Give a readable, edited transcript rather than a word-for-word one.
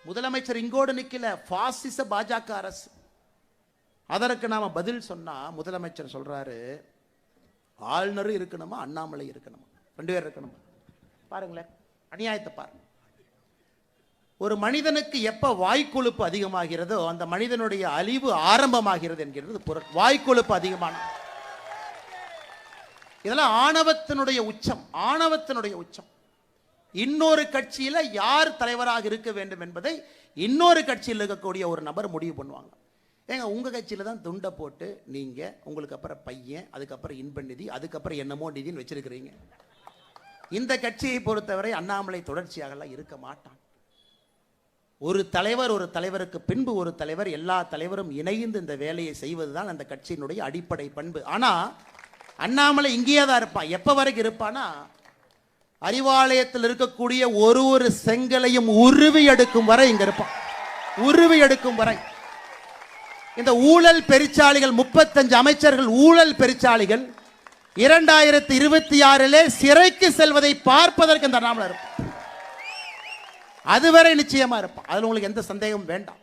முதலமைச்சர் இங்கோடு நிக்கல, பாசிச பாஜக அரசு. அதற்கு நாம பதில் சொன்னா முதலமைச்சர் சொல்றாரு, ஆளுநரும் இருக்கணுமா அண்ணாமலை இருக்கணுமா, 2 பேர் இருக்கணுமா. பாருங்களேன் அநியாயத்தை பாருங்க. ஒரு மனிதனுக்கு எப்ப வாய்க்கொழுப்பு அதிகமாகிறதோ அந்த மனிதனுடைய அழிவு ஆரம்பமாகிறது என்கிறது பொருள். வாய்க்கொழுப்பு அதிகமான இதெல்லாம் ஆணவத்தினுடைய உச்சம், ஆணவத்தினுடைய உச்சம். இன்னொரு கட்சியில யார் தலைவராக இருக்க வேண்டும் என்பதை இன்னொரு கட்சியில் இருக்கக்கூடிய ஒரு நபர் முடிவு பண்ணுவாங்க. ஏங்க உங்க கட்சியில தான் துண்டை போட்டு நீங்க உங்களுக்கு அப்புறம் பையன், அதுக்கப்புறம் இன்ப நிதி, அதுக்கப்புறம் என்னமோ நிதின்னு வச்சிருக்கிறீங்க. இந்த கட்சியை பொறுத்தவரை அண்ணாமலை தொடர்ச்சியாக இருக்க மாட்டான். ஒரு தலைவர், ஒரு தலைவருக்கு பின்பு ஒரு தலைவர், எல்லா தலைவரும் இணைந்து இந்த வேலையை செய்வதுதான் அந்த கட்சியினுடைய அடிப்படை பண்பு. ஆனா அண்ணாமலை இங்கேயே தான் இருப்பான். எப்ப வரைக்கும் இருப்பானா, அறிவாலயத்தில் இருக்கக்கூடிய ஒரு செங்கலையும் உருவி எடுக்கும் வரை இங்க இருப்பான். உருவி எடுக்கும் வரை. இந்த ஊழல் பெருச்சாளிகள் 35 அமைச்சர்கள் ஊழல் பெருச்சாளிகள் 2026 சிறைக்கு செல்வதை பார்ப்பதற்கு இந்த அண்ணாமலை இருப்பான். அதுவரை நிச்சயமா இருப்பான். அதுல உங்களுக்கு எந்த சந்தேகமும் வேண்டாம்.